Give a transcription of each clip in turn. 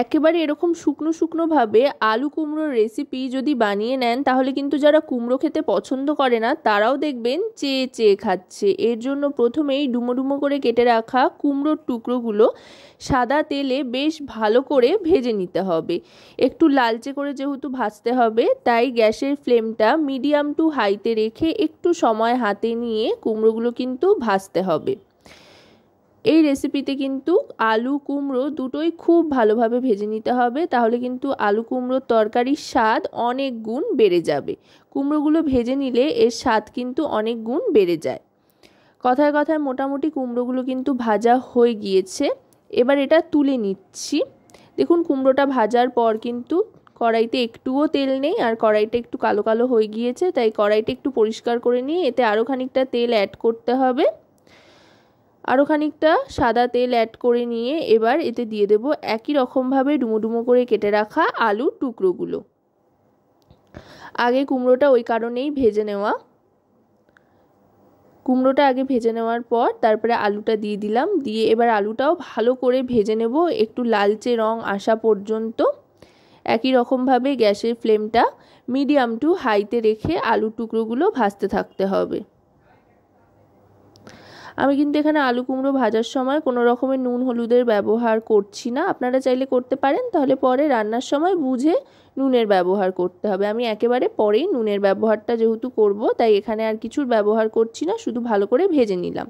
একেবারে এরকম শুকনো শুকনো ভাবে আলু কুমড়োর রেসিপি যদি বানিয়ে নেন তাহলে কিন্তু যারা কুমড়ো খেতে পছন্দ করে না তারাও দেখবেন চেয়ে চেয়ে খাচ্ছে। এর জন্য প্রথমেই ডুমো ডুমো করে কেটে রাখা কুমড়োর টুকরোগুলো সাদা তেলে বেশ ভালো করে ভেজে নিতে হবে। একটু লালচে করে যেহেতু ভাজতে হবে তাই গ্যাসের ফ্লেমটা মিডিয়াম টু হাইতে রেখে একটু সময় হাতে নিয়ে কুমড়োগুলো কিন্তু ভাজতে হবে। এই রেসিপিতে কিন্তু আলু কুমড়ো দুটোই খুব ভালোভাবে ভেজে নিতে হবে, তাহলে কিন্তু আলু কুমড়োর তরকারির স্বাদ অনেক গুণ বেড়ে যাবে। কুমড়োগুলো ভেজে নিলে এর স্বাদ কিন্তু অনেক গুণ বেড়ে যায়। কথায় কথায় মোটামুটি কুমড়োগুলো কিন্তু ভাজা হয়ে গিয়েছে। এবার এটা তুলে নিচ্ছি। দেখুন কুমড়োটা ভাজার পর কিন্তু কড়াইতে একটুও তেল নেই আর কড়াইটা একটু কালো কালো হয়ে গিয়েছে, তাই কড়াইটা একটু পরিষ্কার করে নিয়ে এতে আরও খানিকটা তেল অ্যাড করতে হবে। আরও খানিকটা সাদা তেল অ্যাড করে নিয়ে এবার এতে দিয়ে দেব একই রকমভাবে ডুমো ডুমো করে কেটে রাখা আলুর টুকরোগুলো। আগে কুমড়োটা ওই কারণেই ভেজে নেওয়া। কুমড়োটা আগে ভেজে নেওয়ার পর তারপরে আলুটা দিয়ে দিলাম, দিয়ে এবার আলুটাও ভালো করে ভেজে নেব একটু লালচে রং আসা পর্যন্ত। একই রকমভাবে গ্যাসের ফ্লেমটা মিডিয়াম টু হাইতে রেখে আলুর টুকরোগুলো ভাজতে থাকতে হবে। আমি কিন্তু এখানে আলু কুমড়ো ভাজার সময় কোনো রকমের নুন হলুদের ব্যবহার করছি না, আপনারা চাইলে করতে পারেন, তাহলে পরে রান্নার সময় বুঝে নুনের ব্যবহার করতে হবে। আমি একেবারে পরেই নুনের ব্যবহারটা যেহেতু করব তাই এখানে আর কিছুর ব্যবহার করছি না, শুধু ভালো করে ভেজে নিলাম।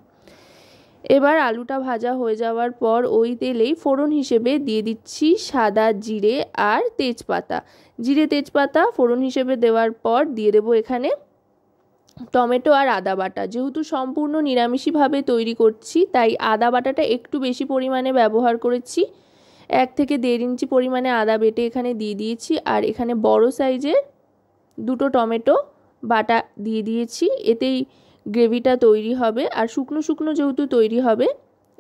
এবার আলুটা ভাজা হয়ে যাওয়ার পর ওই তেলেই ফোড়ন হিসেবে দিয়ে দিচ্ছি সাদা জিরে আর তেজপাতা। জিরে তেজপাতা ফোড়ন হিসেবে দেওয়ার পর দিয়ে দেবো এখানে টমেটো আর আদা বাটা। যেহেতু সম্পূর্ণ নিরামিষভাবে তৈরি করছি তাই আদা বাটাটা একটু বেশি পরিমাণে ব্যবহার করেছি। 1 থেকে 1.5 ইঞ্চি পরিমাণে আদা বেটে এখানে দিয়ে দিয়েছি আর এখানে বড় সাইজের 2টো টমেটো বাটা দিয়ে দিয়েছি। এতেই গ্রেভিটা তৈরি হবে আর শুকনো শুকনো যেহেতু তৈরি হবে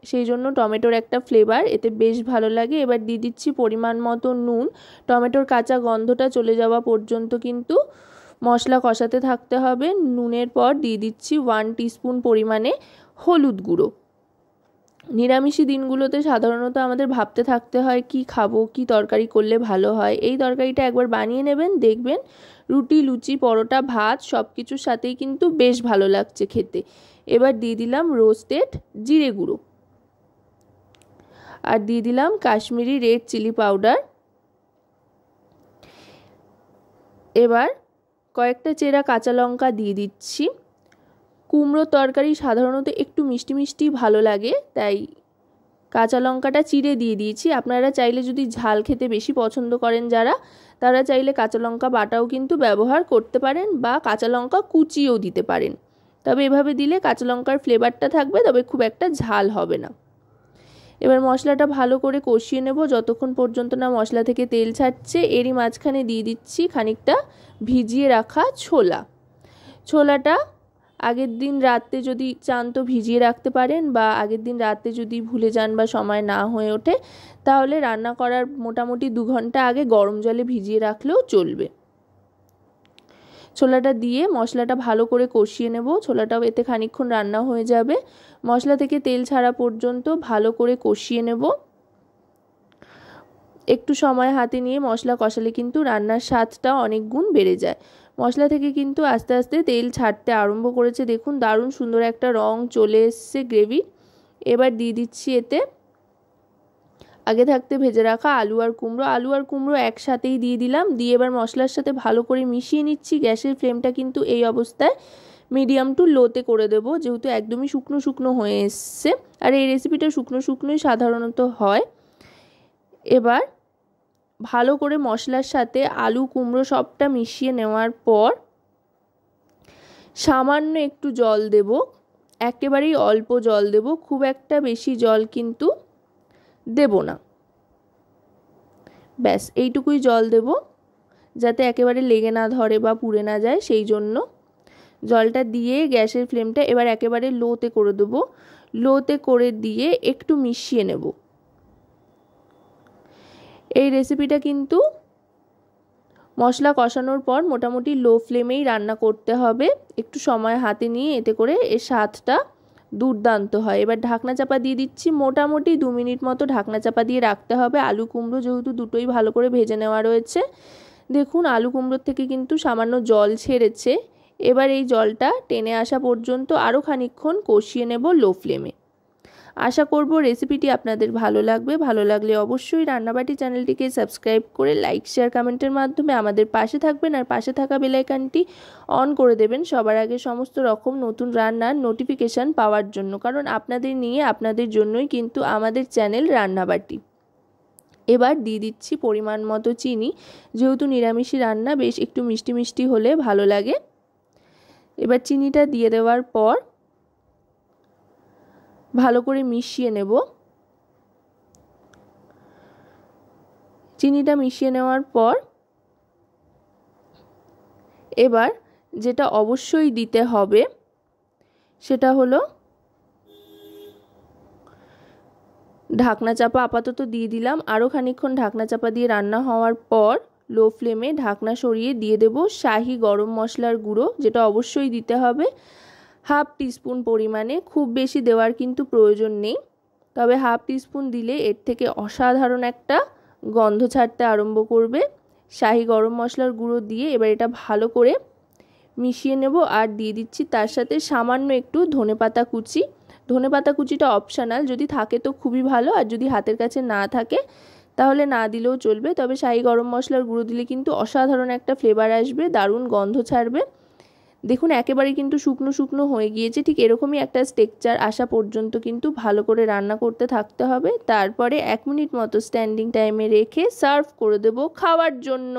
সেই জন্য টমেটোর একটা ফ্লেভার এতে বেশ ভালো লাগে। এবার দিয়ে দিচ্ছি পরিমাণ মতো নুন। টমেটোর কাঁচা গন্ধটা চলে যাওয়া পর্যন্ত কিন্তু মশলা কষাতে থাকতে হবে। নুনের পর দিয়ে দিচ্ছি 1 টিস্পুন পরিমাণে হলুদ গুঁড়ো। নিরামিষি দিনগুলোতে সাধারণত আমাদের ভাবতে থাকতে হয় কি খাবো, কি তরকারি করলে ভালো হয়। এই তরকারিটা একবার বানিয়ে নেবেন, দেখবেন রুটি লুচি পরোটা ভাত সব কিছুর সাথেই কিন্তু বেশ ভালো লাগছে খেতে। এবার দিয়ে দিলাম রোস্টেড জিরে গুঁড়ো আর দিয়ে দিলাম কাশ্মীরি রেড চিলি পাউডার। এবার কয়েকটা চেরা কাঁচা লঙ্কা দিয়ে দিচ্ছি। কুমড়ো তরকারি সাধারণত একটু মিষ্টি মিষ্টি ভালো লাগে তাই কাঁচা লঙ্কাটা চিড়ে দিয়ে দিয়েছি। আপনারা চাইলে যদি ঝাল খেতে বেশি পছন্দ করেন তারা চাইলে কাঁচা লঙ্কা বাটাও কিন্তু ব্যবহার করতে পারেন বা কাঁচা লঙ্কা কুচিও দিতে পারেন, তবে এভাবে দিলে কাঁচা লঙ্কার ফ্লেভারটা থাকবে, তবে খুব একটা ঝাল হবে না। এবার মশলাটা ভালো করে কষিয়ে নেব যতক্ষণ পর্যন্ত না মশলা থেকে তেল ছাড়ছে। এরই মাঝখানে দিয়ে দিচ্ছি খানিকটা ভিজিয়ে রাখা ছোলাটা আগের দিন রাতে যদি চান তো ভিজিয়ে রাখতে পারেন, বা আগের দিন রাতে যদি ভুলে যান বা সময় না হয়ে ওঠে তাহলে রান্না করার মোটামুটি 2 ঘন্টা আগে গরম জলে ভিজিয়ে রাখলেও চলবে। ছোলাটা দিয়ে মশলাটা ভালো করে কষিয়ে নেব। ছোলাটাও এতে খানিকক্ষণ রান্না হয়ে যাবে। মশলা থেকে তেল ছাড়া পর্যন্ত ভালো করে কষিয়ে নেব। একটু সময় হাতে নিয়ে মশলা কষালে কিন্তু রান্নার স্বাদটা অনেক গুণ বেড়ে যায়। মশলা থেকে কিন্তু আস্তে আস্তে তেল ছাড়তে আরম্ভ করেছে, দেখুন দারুণ সুন্দর একটা রং চলে এসছে গ্রেভি। এবার দিয়ে দিচ্ছি এতে আগে থাকতে ভেজে রাখা আলু আর কুমড়ো একসাথেই দিয়ে দিলাম। দিয়ে এবার মশলার সাথে ভালো করে মিশিয়ে নিচ্ছি। গ্যাসের ফ্লেমটা কিন্তু এই অবস্থায় মিডিয়াম টু লোতে করে দেবো, যেহেতু একদমই শুকনো শুকনো হয়ে এসছে আর এই রেসিপিটা শুকনো শুকনোই সাধারণত হয়। এবার ভালো করে মশলার সাথে আলু কুমড়ো সবটা মিশিয়ে নেওয়ার পর সামান্য একটু জল দেব, একেবারেই অল্প জল দেব, খুব একটা বেশি জল কিন্তু দেব না। ব্যাস এইটুকুই জল দেব যাতে একেবারে লেগে না ধরে বা পুড়ে না যায়, সেই জন্য জলটা দিয়ে গ্যাসের ফ্লেমটা এবার একেবারে লোতে করে দেব। লোতে করে দিয়ে একটু মিশিয়ে নেব। এই রেসিপিটা কিন্তু মশলা কষানোর পর মোটামুটি লো ফ্লেমেই রান্না করতে হবে, একটু সময় হাতে নিয়ে, এতে করে এর স্বাদটা দুর্দান্ত হয়। এবার ঢাকনা চাপা দিয়ে দিচ্ছি, মোটামুটি 2 মিনিট মতো ঢাকনা চাপা দিয়ে রাখতে হবে। আলু কুমড়ো যেহেতু দুটোই ভালো করে ভেজে নেওয়া রয়েছে, দেখুন আলু কুমড়োর থেকে কিন্তু সামান্য জল ছেড়েছে। এবার এই জলটা টেনে আসা পর্যন্ত আরও খানিকক্ষণ কষিয়ে নেব লো ফ্লেমে। আশা করব রেসিপিটি আপনাদের ভালো লাগবে। ভালো লাগলে অবশ্যই রান্নাবাটি চ্যানেলটিকে সাবস্ক্রাইব করে লাইক শেয়ার কমেন্টের মাধ্যমে আমাদের পাশে থাকবেন, আর পাশে থাকা বেল আইকনটি অন করে দেবেন সবার আগে সমস্ত রকম নতুন রান্নার নোটিফিকেশান পাওয়ার জন্য, কারণ আপনাদের নিয়ে আপনাদের জন্যই কিন্তু আমাদের চ্যানেল রান্নাবাটি। এবার দিয়ে দিচ্ছি পরিমাণ মতো চিনি, যেহেতু নিরামিষি রান্না বেশ একটু মিষ্টি মিষ্টি হলে ভালো লাগে। এবার চিনিটা দিয়ে দেওয়ার পর ভালো করে মিশিয়ে নেব। চিনিটা মিশিয়ে নেওয়ার পর এবার যেটা অবশ্যই দিতে হবে সেটা হলো ঢাকনা চাপা। আপাতত দিয়ে দিলাম, আরও খানিকক্ষণ ঢাকনা চাপা দিয়ে রান্না হওয়ার পর লো ফ্লেমে ঢাকনা সরিয়ে দিয়ে দেব শাহি গরম মশলার গুঁড়ো, যেটা অবশ্যই দিতে হবে 1/2 টিস্পুন পরিমাণে। খুব বেশি দেওয়ার কিন্তু প্রয়োজন নেই, তবে 1/2 টিস্পুন দিলে এর থেকে অসাধারণ একটা গন্ধ ছাড়তে আরম্ভ করবে। শাহি গরম মশলার গুঁড়ো দিয়ে এবার এটা ভালো করে মিশিয়ে নেব। আর দিয়ে দিচ্ছি তার সাথে সামান্য একটু ধনেপাতা কুচি। ধনেপাতা কুচিটা অপশনাল, যদি থাকে তো খুবই ভালো, আর যদি হাতের কাছে না থাকে তাহলে না দিলেও চলবে। তবে শাহি গরম মশলার গুঁড়ো দিলে কিন্তু অসাধারণ একটা ফ্লেভার আসবে, দারুণ গন্ধ ছাড়বে। দেখুন একেবারে কিন্তু শুকনো শুকনো হয়ে গিয়েছে, ঠিক এরকমই একটা টেক্সচার আসা পর্যন্ত কিন্তু ভালো করে রান্না করতে থাকতে হবে। তারপরে 1 মিনিট মতো স্ট্যান্ডিং টাইমে রেখে সার্ভ করে দেব খাওয়ার জন্য।